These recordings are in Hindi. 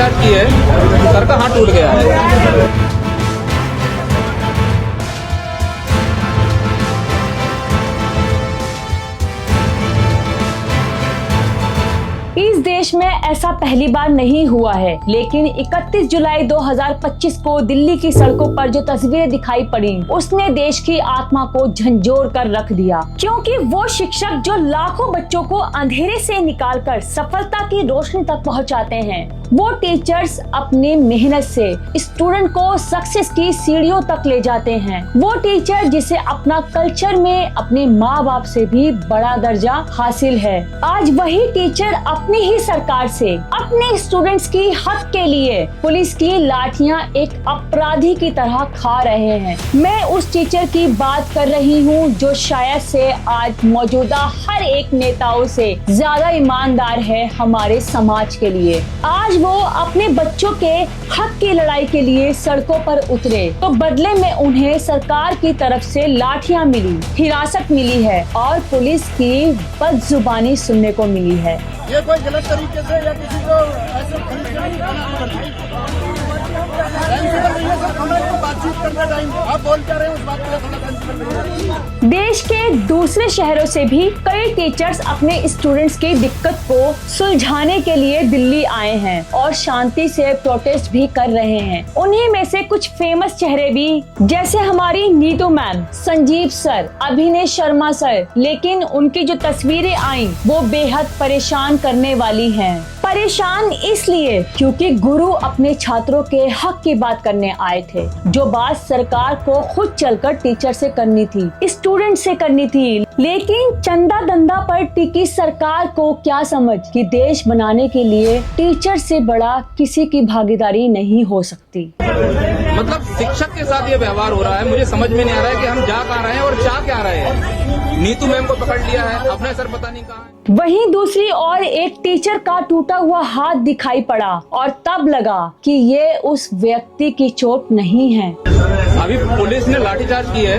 लाठीचार्ज की है, सर का हाथ टूट गया है। इस देश में ऐसा पहली बार नहीं हुआ है, लेकिन 31 जुलाई 2025 को दिल्ली की सड़कों पर जो तस्वीरें दिखाई पड़ी उसने देश की आत्मा को झंझोर कर रख दिया, क्योंकि वो शिक्षक जो लाखों बच्चों को अंधेरे से निकालकर सफलता की रोशनी तक पहुंचाते हैं, वो टीचर्स अपनी मेहनत से स्टूडेंट को सक्सेस की सीढ़ियों तक ले जाते हैं। वो टीचर जिसे अपना कल्चर में अपने माँ बाप से भी बड़ा दर्जा हासिल है, आज वही टीचर अपनी ही सरकार से अपने स्टूडेंट्स की हक के लिए पुलिस की लाठियां एक अपराधी की तरह खा रहे हैं। मैं उस टीचर की बात कर रही हूं जो शायद से आज मौजूदा हर एक नेताओं से ज्यादा ईमानदार है हमारे समाज के लिए। आज वो अपने बच्चों के हक की लड़ाई के लिए सड़कों पर उतरे तो बदले में उन्हें सरकार की तरफ से लाठियां मिली, हिरासत मिली है और पुलिस की बदजुबानी सुनने को मिली है। ये कोई गलत तरीके से या किसी को ऐसे खरीद के नहीं बातचीत करने टाइम आप बोल क्या रहे हैं उस बात को थोड़ा। देश के दूसरे शहरों से भी कई टीचर्स अपने स्टूडेंट्स की दिक्कत को सुलझाने के लिए दिल्ली आए हैं और शांति से प्रोटेस्ट भी कर रहे हैं। उन्हीं में से कुछ फेमस चेहरे भी, जैसे हमारी नीतू मैम, संजीव सर, अभिनय शर्मा सर। लेकिन उनकी जो तस्वीरें आई वो बेहद परेशान करने वाली हैं। परेशान इसलिए क्योंकि गुरु अपने छात्रों के हक की बात करने आए थे, जो बात सरकार को खुद चलकर टीचर से करनी थी, स्टूडेंट से करनी थी। लेकिन चंदा दंदा पर टिकी सरकार को क्या समझ कि देश बनाने के लिए टीचर से बड़ा किसी की भागीदारी नहीं हो सकती। मतलब शिक्षक के साथ ये व्यवहार हो रहा है, मुझे समझ में नहीं आ रहा है कि हम जा कहाँ रहे हैं और चाह क्या रहे हैं। नीतू मैम को पकड़ लिया है, अपना सर पता नहीं कहाँ है। वहीं दूसरी ओर एक टीचर का टूटा हुआ हाथ दिखाई पड़ा और तब लगा कि ये उस व्यक्ति की चोट नहीं है। अभी पुलिस ने लाठीचार्ज की है,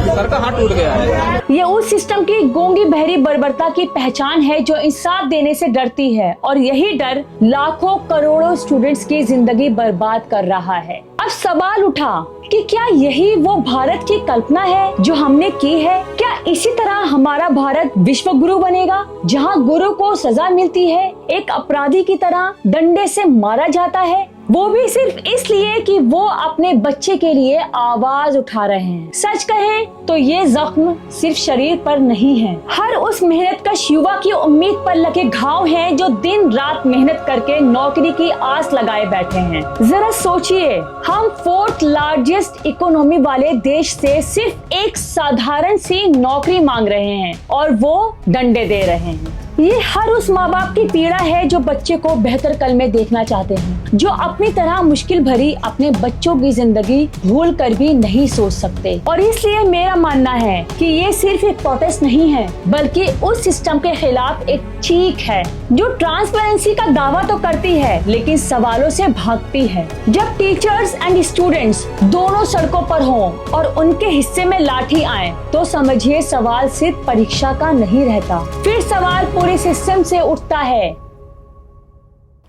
सर का हाथ टूट गया है। ये उस सिस्टम की गूंगी बहरी बर्बरता की पहचान है जो इंसाफ देने से डरती है, और यही डर लाखों करोड़ों स्टूडेंट्स की जिंदगी बर्बाद कर रहा है। अब सवाल उठा कि क्या यही वो भारत की कल्पना है जो हमने की है? क्या इसी तरह हमारा भारत विश्व गुरु बनेगा, जहां गुरु को सजा मिलती है, एक अपराधी की तरह डंडे से मारा जाता है, वो भी सिर्फ इसलिए कि वो अपने बच्चे के लिए आवाज उठा रहे हैं? सच कहें तो ये जख्म सिर्फ शरीर पर नहीं है, हर उस मेहनतकश युवा की उम्मीद पर लगे घाव हैं जो दिन रात मेहनत करके नौकरी की आस लगाए बैठे हैं। जरा सोचिए, हम 4th लार्जेस्ट इकोनॉमी वाले देश से सिर्फ एक साधारण सी नौकरी मांग रहे हैं और वो डंडे दे रहे हैं। ये हर उस माँ बाप की पीड़ा है जो बच्चे को बेहतर कल में देखना चाहते हैं, जो अपनी तरह मुश्किल भरी अपने बच्चों की जिंदगी भूल कर भी नहीं सोच सकते। और इसलिए मेरा मानना है कि ये सिर्फ एक प्रोटेस्ट नहीं है, बल्कि उस सिस्टम के खिलाफ एक चीख है जो ट्रांसपेरेंसी का दावा तो करती है लेकिन सवालों से भागती है। जब टीचर्स एंड स्टूडेंट्स दोनों सड़कों पर हों और उनके हिस्से में लाठी आए तो समझिए सवाल सिर्फ परीक्षा का नहीं रहता, फिर सवाल पूरे सिस्टम से उठता है।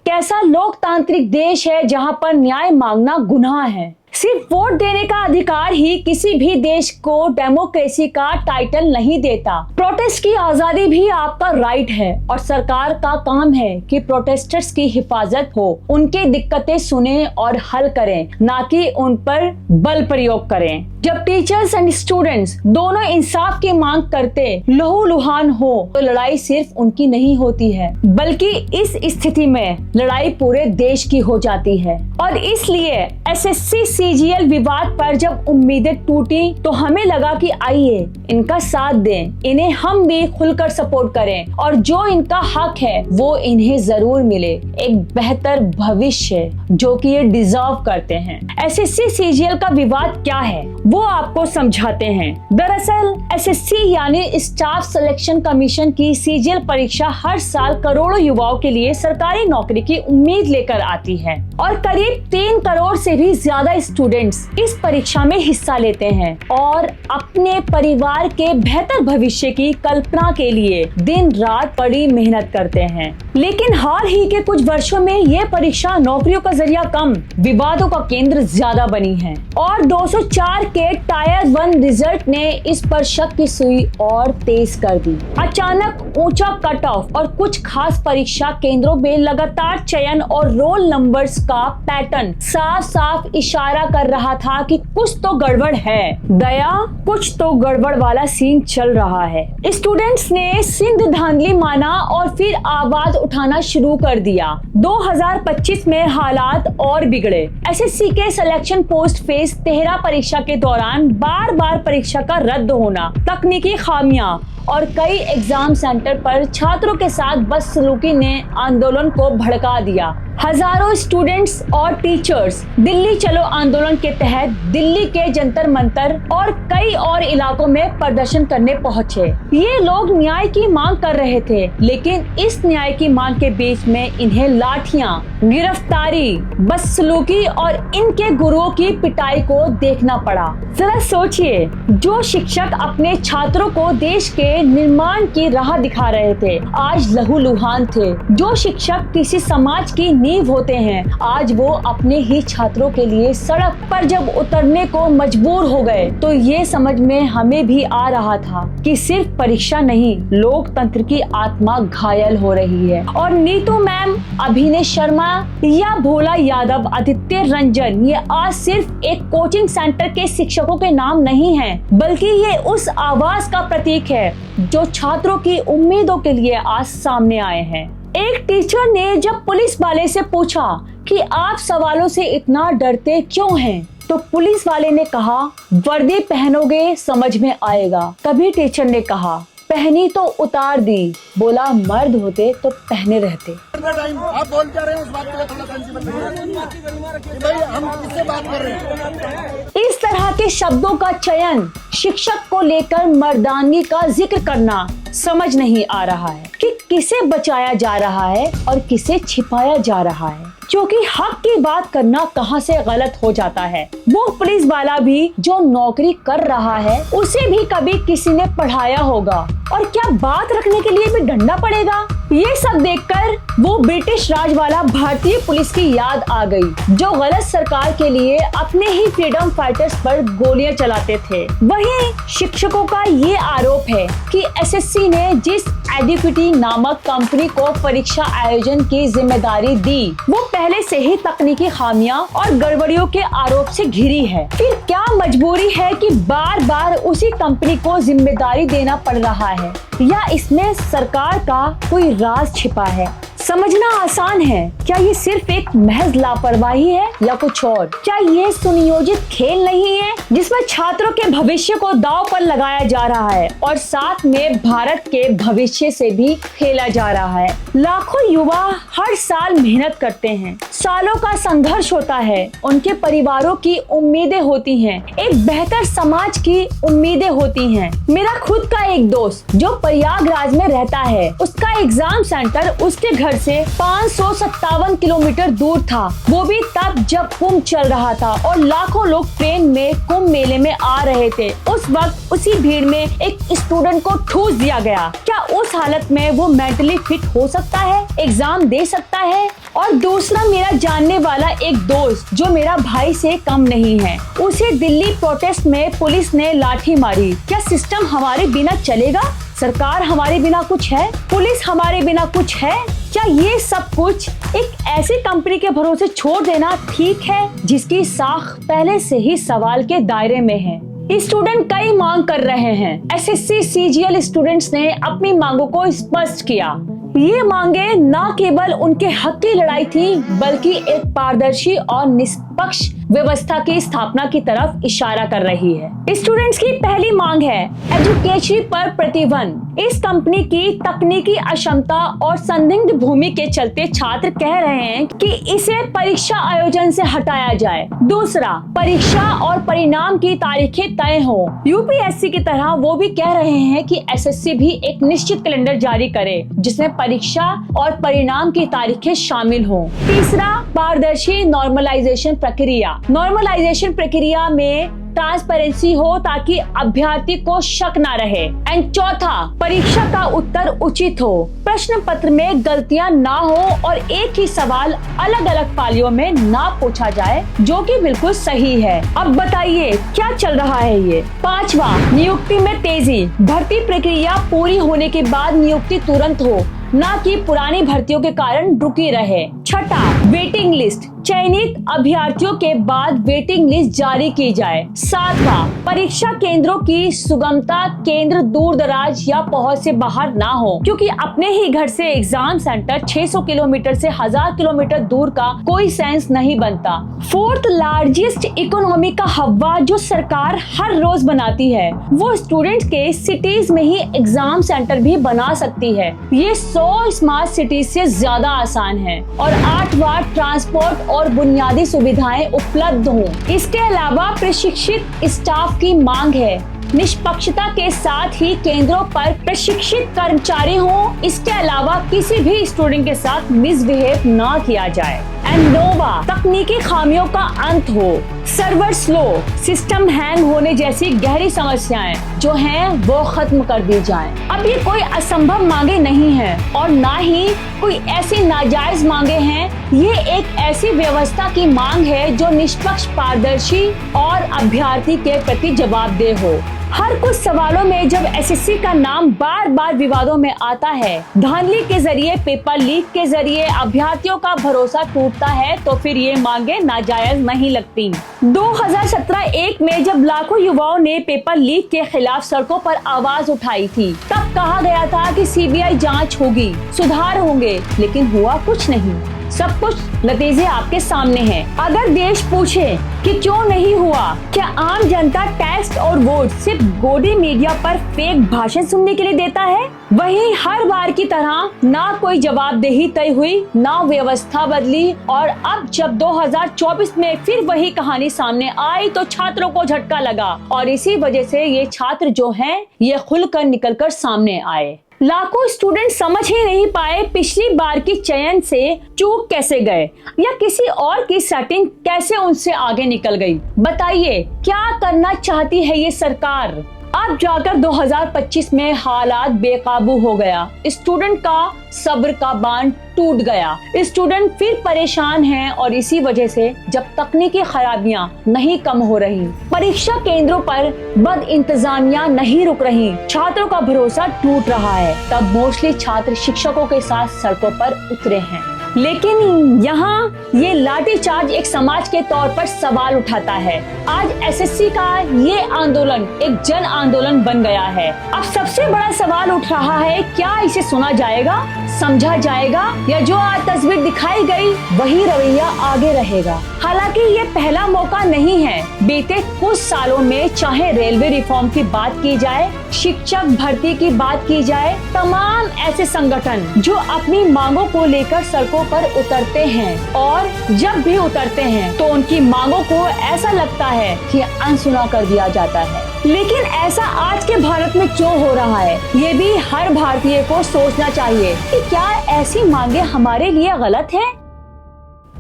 कैसा लोकतांत्रिक देश है जहां पर न्याय मांगना गुनाह है? सिर्फ वोट देने का अधिकार ही किसी भी देश को डेमोक्रेसी का टाइटल नहीं देता। प्रोटेस्ट की आजादी भी आपका राइट है और सरकार का काम है कि प्रोटेस्टर्स की हिफाजत हो, उनकी दिक्कतें सुने और हल करें, ना कि उन पर बल प्रयोग करें। जब टीचर्स एंड स्टूडेंट्स दोनों इंसाफ की मांग करते लहूलुहान हो तो लड़ाई सिर्फ उनकी नहीं होती है, बल्कि इस स्थिति में लड़ाई पूरे देश की हो जाती है। और इसलिए एसएससी सीजीएल विवाद पर जब उम्मीदें टूटी तो हमें लगा कि आइए इनका साथ दें, इन्हें हम भी खुलकर सपोर्ट करें और जो इनका हक है वो इन्हें जरूर मिले, एक बेहतर भविष्य जो कि ये डिजर्व करते हैं। एसएससी सीजीएल का विवाद क्या है वो आपको समझाते हैं। दरअसल एसएससी यानी स्टाफ सिलेक्शन कमीशन की सीजीएल परीक्षा हर साल करोड़ों युवाओं के लिए सरकारी नौकरी की उम्मीद लेकर आती है और करीब 3 करोड़ से भी ज्यादा स्टूडेंट्स इस परीक्षा में हिस्सा लेते हैं और अपने परिवार के बेहतर भविष्य की कल्पना के लिए दिन रात कड़ी मेहनत करते हैं। लेकिन हाल ही के कुछ वर्षों में ये परीक्षा नौकरियों का जरिया कम, विवादों का केंद्र ज्यादा बनी है और 204 के टायर 1 रिजल्ट ने इस पर शक की सुई और तेज कर दी। अचानक ऊंचा कट ऑफ और कुछ खास परीक्षा केंद्रों में लगातार चयन और रोल नंबर्स का पैटर्न साफ साफ इशारा कर रहा था कि कुछ तो गड़बड़ है। दया, कुछ तो गड़बड़ वाला सीन चल रहा है। स्टूडेंट्स ने सिंध धांधली माना और फिर आवाज उठाना शुरू कर दिया। 2025 में हालात और बिगड़े। एसएससी के सिलेक्शन पोस्ट फेज 13 परीक्षा के दौरान बार बार परीक्षा का रद्द होना, तकनीकी खामियां और कई एग्जाम सेंटर पर छात्रों के साथ बदसलूकी ने आंदोलन को भड़का दिया। हजारों स्टूडेंट्स और टीचर्स दिल्ली चलो आंदोलन के तहत दिल्ली के जंतर मंतर और कई और इलाकों में प्रदर्शन करने पहुंचे। ये लोग न्याय की मांग कर रहे थे, लेकिन इस न्याय की मांग के बीच में इन्हें लाठियां, गिरफ्तारी, बदसलूकी और इनके गुरुओं की पिटाई को देखना पड़ा। जरा सोचिए, जो शिक्षक अपने छात्रों को देश के निर्माण की राह दिखा रहे थे, आज लहूलुहान थे। जो शिक्षक किसी समाज की नींव होते हैं, आज वो अपने ही छात्रों के लिए सड़क पर जब उतरने को मजबूर हो गए, तो ये समझ में हमें भी आ रहा था कि सिर्फ परीक्षा नहीं, लोकतंत्र की आत्मा घायल हो रही है। और नीतू मैम, अभिनय शर्मा या भोला यादव, आदित्य रंजन, ये आज सिर्फ एक कोचिंग सेंटर के शिक्षकों के नाम नहीं है, बल्कि ये उस आवाज का प्रतीक है जो छात्रों की उम्मीदों के लिए आज सामने आए हैं। एक टीचर ने जब पुलिस वाले से पूछा कि आप सवालों से इतना डरते क्यों हैं, तो पुलिस वाले ने कहा, वर्दी पहनोगे समझ में आएगा। तभी टीचर ने कहा, पहनी तो उतार दी, बोला मर्द होते तो पहने रहते। आप बोल क्या रहे हैं, उस बात पे थोड़ा सेंसिबल भाई, हम किससे बात कर रहे हैं। इस तरह के शब्दों का चयन, शिक्षक को लेकर मर्दानगी का जिक्र करना समझ नहीं आ रहा है कि किसे बचाया जा रहा है और किसे छिपाया जा रहा है, क्योंकि हक की बात करना कहां से गलत हो जाता है। वो पुलिस वाला भी जो नौकरी कर रहा है, उसे भी कभी किसी ने पढ़ाया होगा, और क्या बात रखने के लिए भी डंडा पड़ेगा। ये सब देखकर वो ब्रिटिश राज वाला भारतीय पुलिस की याद आ गई, जो गलत सरकार के लिए अपने ही फ्रीडम फाइटर्स पर गोलियां चलाते थे। वहीं शिक्षकों का ये आरोप है कि एसएससी ने जिस एडिक्विटी नामक कंपनी को परीक्षा आयोजन की जिम्मेदारी दी, वो पहले से ही तकनीकी खामियां और गड़बड़ियों के आरोप से घिरी है। फिर क्या मजबूरी है कि बार बार उसी कंपनी को जिम्मेदारी देना पड़ रहा है, या इसमें सरकार का कोई राज छिपा है? समझना आसान है। क्या ये सिर्फ एक महज लापरवाही है या कुछ और? क्या ये सुनियोजित खेल नहीं है जिसमें छात्रों के भविष्य को दांव पर लगाया जा रहा है और साथ में भारत के भविष्य से भी खेला जा रहा है? लाखों युवा हर साल मेहनत करते हैं, सालों का संघर्ष होता है, उनके परिवारों की उम्मीदें होती हैं, एक बेहतर समाज की उम्मीदें होती हैं। मेरा खुद का एक दोस्त जो प्रयागराज में रहता है, उसका एग्जाम सेंटर उसके घर से 557 किलोमीटर दूर था, वो भी तब जब कुंभ चल रहा था और लाखों लोग ट्रेन में कुंभ मेले में आ रहे थे। उस वक्त उसी भीड़ में एक स्टूडेंट को ठूस दिया गया। क्या उस हालत में वो मेंटली फिट हो सकता है, एग्जाम दे सकता है? और दूसरा, मेरा जानने वाला एक दोस्त जो मेरा भाई से कम नहीं है, उसे दिल्ली प्रोटेस्ट में पुलिस ने लाठी मारी। क्या सिस्टम हमारे बिना चलेगा? सरकार हमारे बिना कुछ है? पुलिस हमारे बिना कुछ है? क्या ये सब कुछ एक ऐसी कंपनी के भरोसे छोड़ देना ठीक है जिसकी साख पहले से ही सवाल के दायरे में है? स्टूडेंट कई मांग कर रहे हैं। एसएससी सीजीएल स्टूडेंट्स ने अपनी मांगों को स्पष्ट किया। ये मांगे न केवल उनके हक की लड़ाई थी, बल्कि एक पारदर्शी और निष्पक्ष व्यवस्था की स्थापना की तरफ इशारा कर रही है। स्टूडेंट्स की पहली मांग है एजुकेशन पर प्रतिबंध। इस कंपनी की तकनीकी अक्षमता और संदिग्ध भूमि के चलते छात्र कह रहे हैं कि इसे परीक्षा आयोजन से हटाया जाए। दूसरा, परीक्षा और परिणाम की तारीखें तय हो। यूपीएससी की तरह वो भी कह रहे हैं कि एसएससी भी एक निश्चित कैलेंडर जारी करे जिसमें परीक्षा और परिणाम की तारीखें शामिल हों। तीसरा, पारदर्शी नॉर्मलाइजेशन प्रक्रिया। नॉर्मलाइजेशन प्रक्रिया में ट्रांसपेरेंसी हो ताकि अभ्यर्थी को शक ना रहे। एंड चौथा, परीक्षा का उत्तर उचित हो, प्रश्न पत्र में गलतियां ना हो और एक ही सवाल अलग अलग पालियों में ना पूछा जाए, जो कि बिल्कुल सही है। अब बताइए क्या चल रहा है ये। पांचवा, नियुक्ति में तेजी, भर्ती प्रक्रिया पूरी होने के बाद नियुक्ति तुरंत हो, ना कि पुरानी भर्तियों के कारण रुकी रहे। छठा, वेटिंग लिस्ट, चयनित अभ्यर्थियों के बाद वेटिंग लिस्ट जारी की जाए। सातवां, परीक्षा केंद्रों की सुगमता, केंद्र दूर दराज या पहुंच से बाहर ना हो, क्योंकि अपने ही घर से एग्जाम सेंटर 600 किलोमीटर से 1000 किलोमीटर दूर का कोई सेंस नहीं बनता। फोर्थ लार्जेस्ट इकोनॉमी का हवा जो सरकार हर रोज बनाती है, वो स्टूडेंट्स के सिटीज में ही एग्जाम सेंटर भी बना सकती है। ये 100 स्मार्ट सिटीज से ज्यादा आसान है। और आठवां, ट्रांसपोर्ट और बुनियादी सुविधाएं उपलब्ध हों। इसके अलावा प्रशिक्षित स्टाफ की मांग है। निष्पक्षता के साथ ही केंद्रों पर प्रशिक्षित कर्मचारी हों। इसके अलावा किसी भी स्टूडेंट के साथ मिसबिहेव ना किया जाए। एंड नोवा, तकनीकी खामियों का अंत हो। सर्वर स्लो, सिस्टम हैंग होने जैसी गहरी समस्याएं जो हैं वो खत्म कर दी जाएं। अब ये कोई असंभव मांगे नहीं है और ना ही कोई ऐसी नाजायज मांगे हैं। ये एक ऐसी व्यवस्था की मांग है जो निष्पक्ष, पारदर्शी और अभ्यर्थी के प्रति जवाबदेह हो। हर कुछ सवालों में जब एसएससी का नाम बार बार विवादों में आता है, धांधली के जरिए, पेपर लीक के जरिए अभ्यर्थियों का भरोसा टूटता है, तो फिर ये मांगे नाजायज नहीं लगती। 2017-1 में जब लाखों युवाओं ने पेपर लीक के खिलाफ सड़कों पर आवाज उठाई थी, तब कहा गया था कि सीबीआई जांच होगी, सुधार होंगे, लेकिन हुआ कुछ नहीं। सब कुछ नतीजे आपके सामने हैं। अगर देश पूछे कि क्यों नहीं हुआ, क्या आम जनता टेक्स्ट और वोट सिर्फ गोदी मीडिया पर फेक भाषण सुनने के लिए देता है? वहीं हर बार की तरह ना कोई जवाबदेही तय हुई, ना व्यवस्था बदली, और अब जब 2024 में फिर वही कहानी सामने आई तो छात्रों को झटका लगा और इसी वजह से ये छात्र जो हैं ये खुलकर निकलकर सामने आए। लाखों स्टूडेंट समझ ही नहीं पाए पिछली बार की चयन से चूक कैसे गए या किसी और की सेटिंग कैसे उनसे आगे निकल गई। बताइए क्या करना चाहती है ये सरकार? अब जाकर 2025 में हालात बेकाबू हो गया। स्टूडेंट का सब्र का बांध टूट गया। स्टूडेंट फिर परेशान हैं और इसी वजह से जब तकनीकी खराबियां नहीं कम हो रही, परीक्षा केंद्रों पर बद इंतजामिया नहीं रुक रही, छात्रों का भरोसा टूट रहा है, तब मोस्टली छात्र शिक्षकों के साथ सड़कों पर उतरे हैं। लेकिन यहाँ ये लाठीचार्ज एक समाज के तौर पर सवाल उठाता है। आज एसएससी का ये आंदोलन एक जन आंदोलन बन गया है। अब सबसे बड़ा सवाल उठ रहा है, क्या इसे सुना जाएगा, समझा जाएगा, या जो आज तस्वीर दिखाई गई वही रवैया आगे रहेगा? हालांकि ये पहला मौका नहीं है। बीते कुछ सालों में चाहे रेलवे रिफॉर्म की बात की जाए, शिक्षक भर्ती की बात की जाए, तमाम ऐसे संगठन जो अपनी मांगों को लेकर सड़कों पर उतरते हैं और जब भी उतरते हैं तो उनकी मांगों को ऐसा लगता है कि अनसुना कर दिया जाता है। लेकिन ऐसा आज के भारत में क्यों हो रहा है, ये भी हर भारतीय को सोचना चाहिए कि क्या ऐसी मांगे हमारे लिए गलत है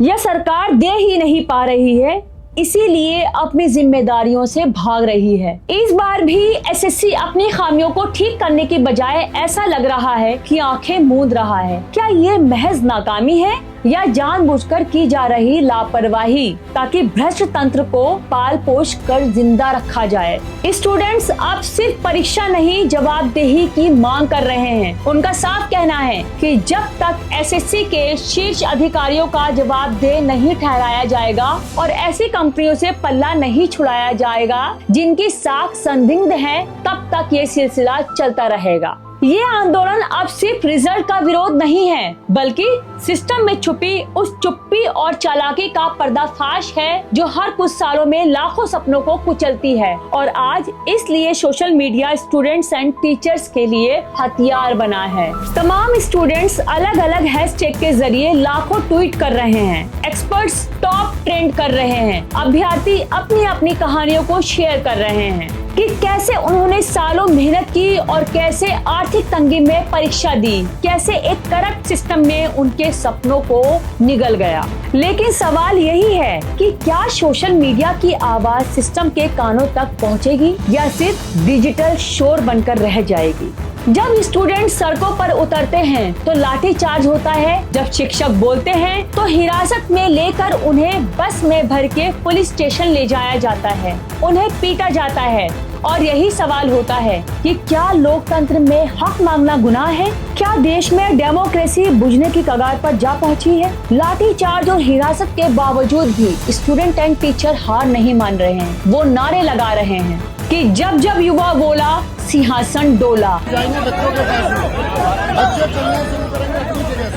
या सरकार दे ही नहीं पा रही है, इसीलिए अपनी जिम्मेदारियों से भाग रही है। इस बार भी एसएससी अपनी खामियों को ठीक करने की बजाय ऐसा लग रहा है कि आंखें मूंद रहा है। क्या ये महज नाकामी है या जानबूझकर की जा रही लापरवाही ताकि भ्रष्ट तंत्र को पाल पोष कर जिंदा रखा जाए? स्टूडेंट्स अब सिर्फ परीक्षा नहीं, जवाबदेही की मांग कर रहे हैं। उनका साफ कहना है कि जब तक एसएससी के शीर्ष अधिकारियों का जवाबदेह नहीं ठहराया जाएगा और ऐसी कंपनियों से पल्ला नहीं छुड़ाया जाएगा जिनकी साख संदिग्ध है, तब तक ये सिलसिला चलता रहेगा। ये आंदोलन अब सिर्फ रिजल्ट का विरोध नहीं है, बल्कि सिस्टम में छुपी उस चुप्पी और चालाकी का पर्दाफाश है जो हर कुछ सालों में लाखों सपनों को कुचलती है और आज इसलिए social media students and teachers के लिए हथियार बना है। तमाम स्टूडेंट्स अलग अलग हैशटैग के जरिए लाखों ट्वीट कर रहे हैं, एक्सपर्ट्स टॉप ट्रेंड कर रहे हैं, अभ्यर्थी अपनी अपनी कहानियों को शेयर कर रहे हैं। कि कैसे उन्होंने सालों मेहनत की और कैसे आर्थिक तंगी में परीक्षा दी, कैसे एक करप्ट सिस्टम में उनके सपनों को निगल गया। लेकिन सवाल यही है कि क्या सोशल मीडिया की आवाज सिस्टम के कानों तक पहुंचेगी या सिर्फ डिजिटल शोर बनकर रह जाएगी। जब स्टूडेंट सड़कों पर उतरते हैं तो लाठीचार्ज होता है, जब शिक्षक बोलते हैं तो हिरासत में लेकर उन्हें बस में भर के पुलिस स्टेशन ले जाया जाता है, उन्हें पीटा जाता है। और यही सवाल होता है कि क्या लोकतंत्र में हक मांगना गुनाह है? क्या देश में डेमोक्रेसी बुझने की कगार पर जा पहुंची है? लाठीचार्ज और हिरासत के बावजूद भी स्टूडेंट एंड टीचर हार नहीं मान रहे हैं। वो नारे लगा रहे हैं कि जब जब युवा बोला सिंहासन डोला। जाएंगे बच्चों के पास में, बच्चे चलना शुरू करेंगे अपनी जगह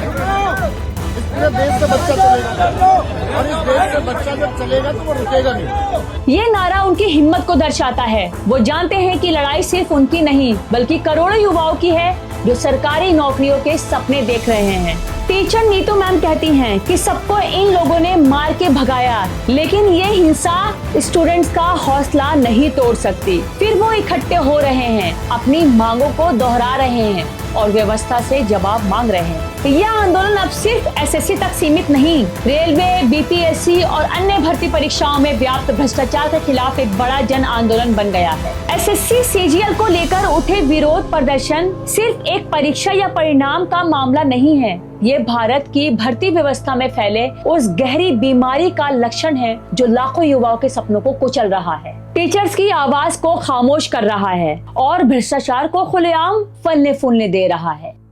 से। इस पूरे देश से बच्चा चलेगा और इस देश से बच्चा जब चलेगा तो वो रुकेगा नहीं। ये नारा उनकी हिम्मत को दर्शाता है। वो जानते हैं कि लड़ाई सिर्फ उनकी नहीं बल्कि करोड़ों युवाओं की है जो सरकारी नौकरियों के सपने देख रहे हैं। टीचर नीतू मैम कहती हैं कि सबको इन लोगों ने मार के भगाया, लेकिन ये हिंसा स्टूडेंट्स का हौसला नहीं तोड़ सकती। फिर वो इकट्ठे हो रहे हैं, अपनी मांगों को दोहरा रहे हैं और व्यवस्था से जवाब मांग रहे हैं। यह आंदोलन अब सिर्फ एसएससी तक सीमित नहीं, रेलवे, बीपीएससी और अन्य भर्ती परीक्षाओं में व्याप्त भ्रष्टाचार के खिलाफ एक बड़ा जन आंदोलन बन गया है। एसएससी सीजीएल को लेकर उठे विरोध प्रदर्शन सिर्फ एक परीक्षा या परिणाम का मामला नहीं है, ये भारत की भर्ती व्यवस्था में फैले उस गहरी बीमारी का लक्षण है जो लाखों युवाओं के सपनों को कुचल रहा है, टीचर्स की आवाज को खामोश कर रहा है और भ्रष्टाचार को खुलेआम फलने फूलने दे रहा है।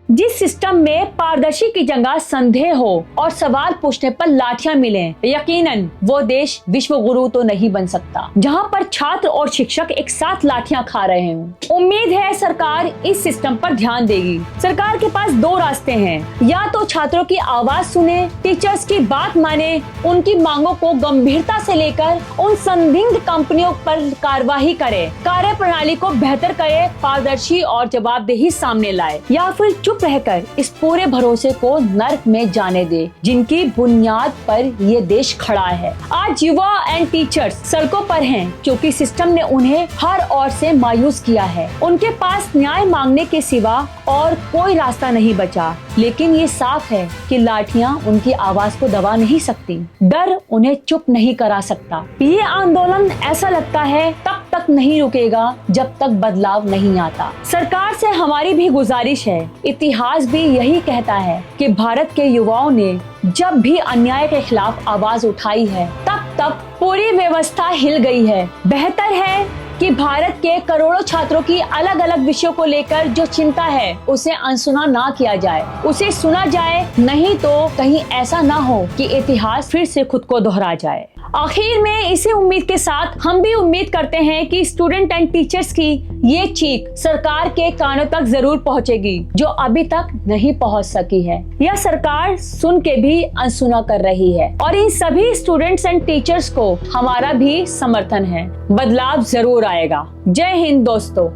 जिस सिस्टम में पारदर्शी की जगह संदेह हो और सवाल पूछने पर लाठियां मिले, यकीनन वो देश विश्व गुरु तो नहीं बन सकता जहां पर छात्र और शिक्षक एक साथ लाठियां खा रहे हों। उम्मीद है सरकार इस सिस्टम पर ध्यान देगी। सरकार के पास दो रास्ते हैं, या तो छात्रों की आवाज सुने, टीचर्स की बात माने, उनकी मांगों को गंभीरता से लेकर उन संदिग्ध कंपनियों पर कार्रवाई करे, कार्य प्रणाली को बेहतर करे, पारदर्शी और जवाबदेही सामने लाए, या फिर चुप रहकर इस पूरे भरोसे को नर्क में जाने दे जिनकी बुनियाद पर ये देश खड़ा है। आज युवा एंड टीचर्स सड़कों पर हैं क्योंकि सिस्टम ने उन्हें हर ओर से मायूस किया है। उनके पास न्याय मांगने के सिवा और कोई रास्ता नहीं बचा। लेकिन ये साफ है कि लाठियां उनकी आवाज को दबा नहीं सकती, डर उन्हें चुप नहीं करा सकता। ये आंदोलन ऐसा लगता है तब तक नहीं रुकेगा जब तक बदलाव नहीं आता। सरकार से हमारी भी गुजारिश है, इतिहास भी यही कहता है कि भारत के युवाओं ने जब भी अन्याय के खिलाफ आवाज उठाई है तब पूरी व्यवस्था हिल गई है। बेहतर है कि भारत के करोड़ों छात्रों की अलग अलग विषयों को लेकर जो चिंता है उसे अनसुना ना किया जाए, उसे सुना जाए, नहीं तो कहीं ऐसा ना हो कि इतिहास फिर से खुद को दोहरा जाए। आखिर में इसी उम्मीद के साथ हम भी उम्मीद करते हैं कि स्टूडेंट एंड टीचर्स की ये चीख सरकार के कानों तक जरूर पहुंचेगी जो अभी तक नहीं पहुंच सकी है। यह सरकार सुन के भी अनसुना कर रही है और इन सभी स्टूडेंट्स एंड टीचर्स को हमारा भी समर्थन है। बदलाव जरूर आएगा। जय हिंद दोस्तों।